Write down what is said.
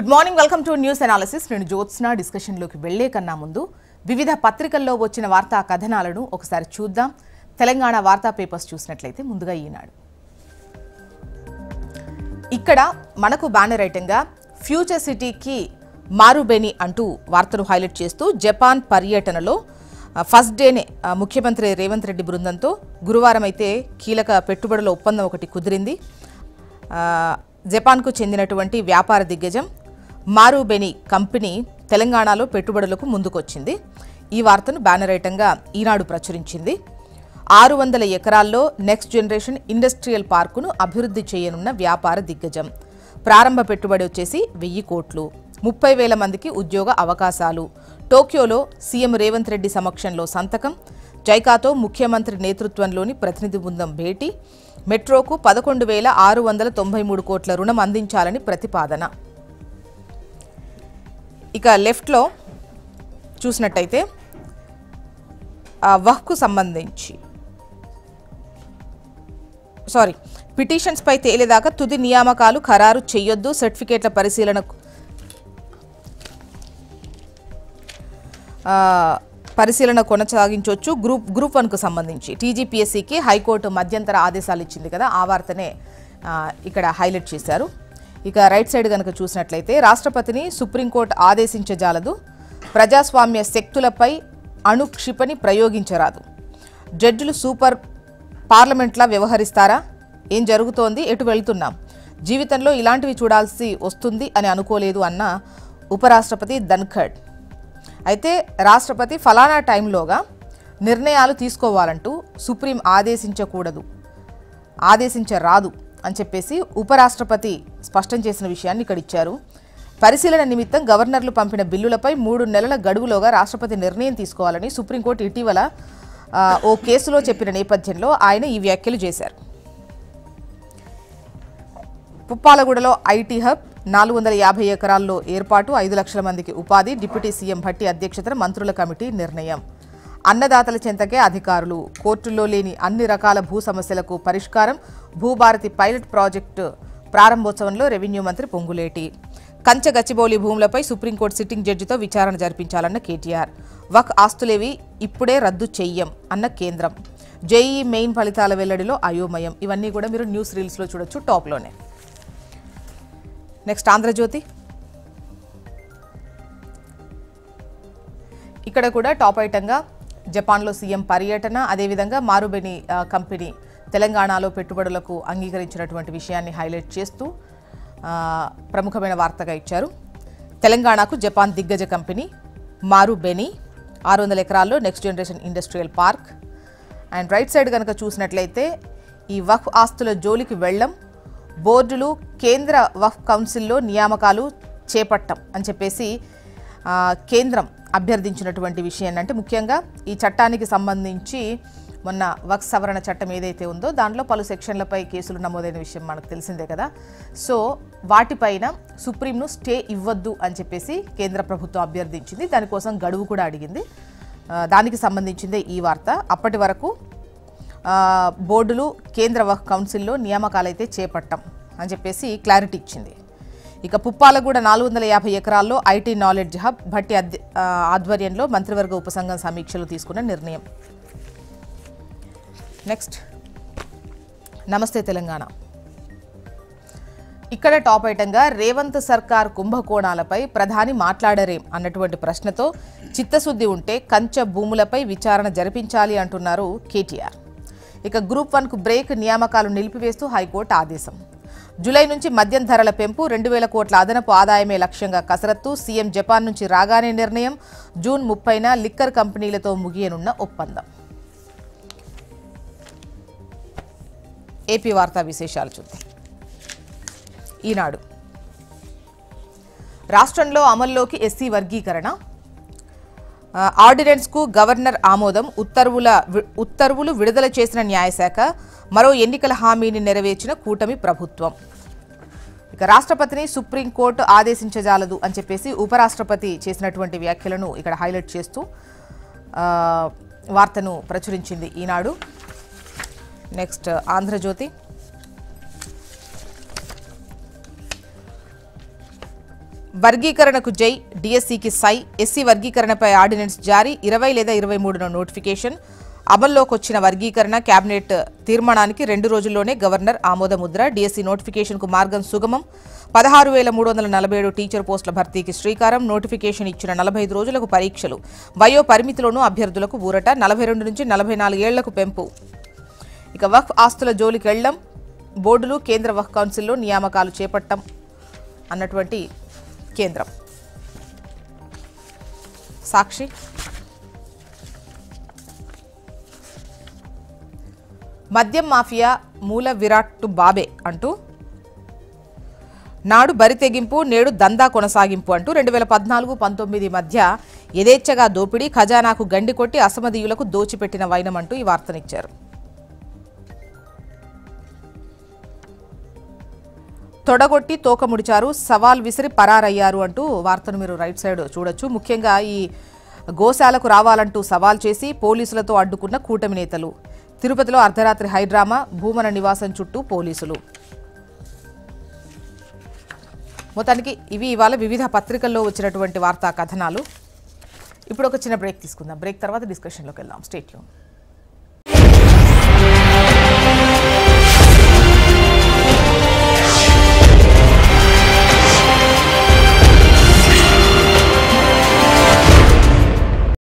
Good morning, welcome to news analysis. నేను జ్యోత్స్న. డిస్కషన్లోకి వెళ్లే కన్నా ముందు వివిధ పత్రికల్లో వచ్చిన వార్తా కథనాలను ఒకసారి చూద్దాం. తెలంగాణ వార్తా పేపర్స్ చూసినట్లయితే ముందుగా ఈనాడు. ఇక్కడ మనకు బ్యానర్ ఐటంగా ఫ్యూచర్ సిటీకి మారుబెని అంటూ వార్తను హైలైట్ చేస్తూ జపాన్ పర్యటనలో ఫస్ట్ డేనే ముఖ్యమంత్రి రేవంత్ రెడ్డి బృందంతో గురువారం అయితే కీలక పెట్టుబడుల ఒప్పందం ఒకటి కుదిరింది. జపాన్కు చెందినటువంటి వ్యాపార దిగ్గజం మారుబెని కంపెనీ తెలంగాణలో పెట్టుబడులకు ముందుకొచ్చింది. ఈ వార్తను బ్యానర్ ఐటంగా ఈనాడు ప్రచురించింది. 600 ఎకరాల్లో నెక్స్ట్ జనరేషన్ ఇండస్ట్రియల్ పార్కును అభివృద్ధి చేయనున్న వ్యాపార దిగ్గజం. ప్రారంభ పెట్టుబడి వచ్చేసి 1000 కోట్లు, 30,000 మందికి ఉద్యోగ అవకాశాలు. టోక్యోలో సీఎం రేవంత్ రెడ్డి సమక్షంలో సంతకం. జైకాతో ముఖ్యమంత్రి నేతృత్వంలోని ప్రతినిధి బృందం భేటీ. మెట్రోకు 11,693 కోట్ల రుణం అందించాలని ప్రతిపాదన. ఇక లెఫ్ట్లో చూసినట్టయితే వహ్కు సంబంధించి పిటిషన్స్ పై తేలేదాకా తుది నియామకాలు ఖరారు చేయొద్దు, సర్టిఫికేట్ల పరిశీలన కొనసాగించవచ్చు. గ్రూప్ 1కు సంబంధించి టీజీపీఎస్సీకి హైకోర్టు మధ్యంతర ఆదేశాలు ఇచ్చింది కదా, ఆ వార్తనే ఇక్కడ హైలైట్ చేశారు. ఇక రైట్ సైడ్ కనుక చూసినట్లయితే రాష్ట్రపతిని సుప్రీంకోర్టు ఆదేశించజాలదు, ప్రజాస్వామ్య శక్తులపై అణుక్షిపణి ప్రయోగించరాదు, జడ్జిలు సూపర్ పార్లమెంట్లా వ్యవహరిస్తారా, ఏం జరుగుతోంది, ఎటు వెళ్తున్నాం, జీవితంలో ఇలాంటివి చూడాల్సి వస్తుంది అని అనుకోలేదు అన్న ఉపరాష్ట్రపతి ధన్ఖడ్. అయితే రాష్ట్రపతి ఫలానా టైంలోగా నిర్ణయాలు తీసుకోవాలంటూ సుప్రీం ఆదేశించరాదు అని చెప్పేసి ఉపరాష్ట్రపతి స్పష్టం చేసిన విషయాన్ని ఇక్కడ ఇచ్చారు. పరిశీలన నిమిత్తం గవర్నర్లు పంపిన బిల్లులపై 3 నెలల గడువులోగా రాష్ట్రపతి నిర్ణయం తీసుకోవాలని సుప్రీంకోర్టు ఇటీవల ఓ కేసులో చెప్పిన నేపథ్యంలో ఆయన ఈ వ్యాఖ్యలు చేశారు. పుప్పాలగూడలో ఐటీ హబ్, 450 ఎకరాల్లో ఏర్పాటు, 5 లక్షల మందికి ఉపాధి. డిప్యూటీ సీఎం భట్టి అధ్యక్షతన మంత్రుల కమిటీ నిర్ణయం. అన్నదాతల చెంతకే అధికారులు, కోర్టుల్లో లేని అన్ని రకాల భూ సమస్యలకు పరిష్కారం. భూభారతి పైలట్ ప్రాజెక్టు ప్రారంభోత్సవంలో రెవెన్యూ మంత్రి పొంగులేటి. కంచె గచ్చిబౌలి భూములపై సుప్రీంకోర్టు సిట్టింగ్ జడ్జితో విచారణ జరిపించాలన్న కేటీఆర్. వక్ ఆస్తులేవి ఇప్పుడే రద్దు చెయ్యం అన్న కేంద్రం. జేఈఈ మెయిన్ ఫలితాల వెల్లడిలో అయోమయం. ఇవన్నీ కూడా మీరు న్యూస్ రీల్స్లో చూడొచ్చు టాప్లోనే. నెక్స్ట్ ఆంధ్రజ్యోతి. ఇక్కడ కూడా టాప్ ఐటంగా జపాన్లో సీఎం పర్యటన, అదేవిధంగా మారుబెని కంపెనీ తెలంగాణలో పెట్టుబడులకు అంగీకరించినటువంటి విషయాన్ని హైలైట్ చేస్తూ ప్రముఖమైన వార్తగా ఇచ్చారు. తెలంగాణకు జపాన్ దిగ్గజ కంపెనీ మారుబెని 600 ఎకరాల్లో next generation industrial park. And right side కనుక చూసినట్లయితే ఈ వక్ఫ్ ఆస్తుల జోలికి వెళ్ళం, బోర్డులు కేంద్ర వక్ఫ్ కౌన్సిల్లో నియామకాలు చేపట్టం అని చెప్పేసి కేంద్రం అభ్యర్థించినటువంటి విషయం. అంటే ముఖ్యంగా ఈ చట్టానికి సంబంధించి మొన్న వక్ఫ్ సవరణ చట్టం ఏదైతే ఉందో దాంట్లో పలు సెక్షన్లపై కేసులు నమోదైన విషయం మనకు తెలిసిందే కదా. సో వాటిపైన సుప్రీంను స్టే ఇవ్వద్దు అని చెప్పేసి కేంద్ర ప్రభుత్వం అభ్యర్థించింది. దానికోసం గడువు కూడా అడిగింది. దానికి సంబంధించిందే ఈ వార్త. అప్పటి వరకు బోర్డులు కేంద్ర వక్ఫ్ కౌన్సిల్లో నియామకాలైతే చేపట్టం అని చెప్పేసి క్లారిటీ ఇచ్చింది. ఇక పుప్పాలగూడ 450 ఎకరాల్లో ఐటీ నాలెడ్జ్ హబ్, భట్టి ఆధ్వర్యంలో మంత్రివర్గ ఉపసంఘం సమీక్షలు తీసుకున్న నిర్ణయం. నెక్స్ట్ నమస్తే తెలంగాణ. ఇక్కడ టాప్ ఐటంగా రేవంత్ సర్కార్ కుంభకోణాలపై ప్రధాని మాట్లాడరేం అన్నటువంటి ప్రశ్నతో చిత్తశుద్ధి ఉంటే కంచె భూములపై విచారణ జరిపించాలి అంటున్నారు కేటీఆర్. ఇక గ్రూప్ 1కు బ్రేక్, నియామకాలు నిలిపివేస్తూ హైకోర్టు ఆదేశం. జూలై నుంచి మద్యం ధరల పెంపు, 2,000 కోట్ల అదనపు ఆదాయమే లక్ష్యంగా కసరత్తు. సీఎం జపాన్ నుంచి రాగానే నిర్ణయం. జూన్ 30న లిక్కర్ కంపెనీలతో ముగియనున్న ఒప్పందం. ఏపీ వార్తా విశేషాలు చూద్దాం. ఈనాడు. రాష్ట్రంలో అమల్లోకి ఎస్సీ వర్గీకరణ, ఆర్డినెన్స్కు గవర్నర్ ఆమోదం. ఉత్తర్వులు విడుదల చేసిన న్యాయశాఖ. మరో ఎన్నికల హామీని నెరవేర్చిన కూటమి ప్రభుత్వం. ఇక రాష్ట్రపతిని సుప్రీంకోర్టు ఆదేశించజాలదు అని చెప్పేసి ఉపరాష్ట్రపతి చేసినటువంటి వ్యాఖ్యలను ఇక్కడ హైలైట్ చేస్తూ వార్తను ప్రచురించింది ఈనాడు. నెక్స్ట్ వర్గీకరణకు జై, డిఎస్సికి సై, ఎస్సీ వర్గీకరణపై ఆర్డినెన్స్ జారీ 20 లేదా 23న నోటిఫికేషన్. అమల్లోకి వచ్చిన వర్గీకరణ కేబినెట్ తీర్మానానికి 2 రోజుల్లోనే గవర్నర్ ఆమోదముద్ర. డిఎస్సి నోటిఫికేషన్కు మార్గం సుగమం. 16,347 టీచర్ పోస్టుల భర్తీకి శ్రీకారం. నోటిఫికేషన్ ఇచ్చిన 45 రోజులకు పరీక్షలు. వయో పరిమితిలోనూ అభ్యర్థులకు ఊరట. 42 నుంచి 44 ఏళ్లకు పెంపు. ఇక వక్ఫ్ ఆస్తుల జోలికి వెళ్లం. బోర్డులు కేంద్ర వక్ఫ్ కౌన్సిల్లో నియామకాలు చేపట్టం అన్నటువంటి కేంద్రం. సాక్షి మద్యం మాఫియా మూల విరాట్టు బాబే అంటూ నాడు బరితెగింపు నేడు దందా కొనసాగింపు అంటూ 2014-19 మధ్య యథేచ్ఛగా దోపిడీ, ఖజానాకు గండి కొట్టి అసమధీయులకు దోచిపెట్టిన వైనం అంటూ ఈ వార్తనిచ్చారు. తొడగొట్టి తోక ముడిచారు, సవాల్ విసిరి పరారయ్యారు అంటూ వార్తను మీరు రైట్ సైడ్ చూడొచ్చు. ముఖ్యంగా ఈ గోశాలకు రావాలంటూ సవాల్ చేసి పోలీసులతో అడ్డుకున్న కూటమి నేతలు. తిరుపతిలో అర్ధరాత్రి హైడ్రామా, భూమన నివాసం చుట్టూ పోలీసులు. మొత్తానికి ఇవి ఇవాళ వివిధ పత్రికల్లో వచ్చినటువంటి వార్తా కథనాలు. ఇప్పుడు ఒక చిన్న బ్రేక్ తీసుకుందాం. బ్రేక్ తర్వాత డిస్కషన్లోకి వెళ్దాం. Stay tune.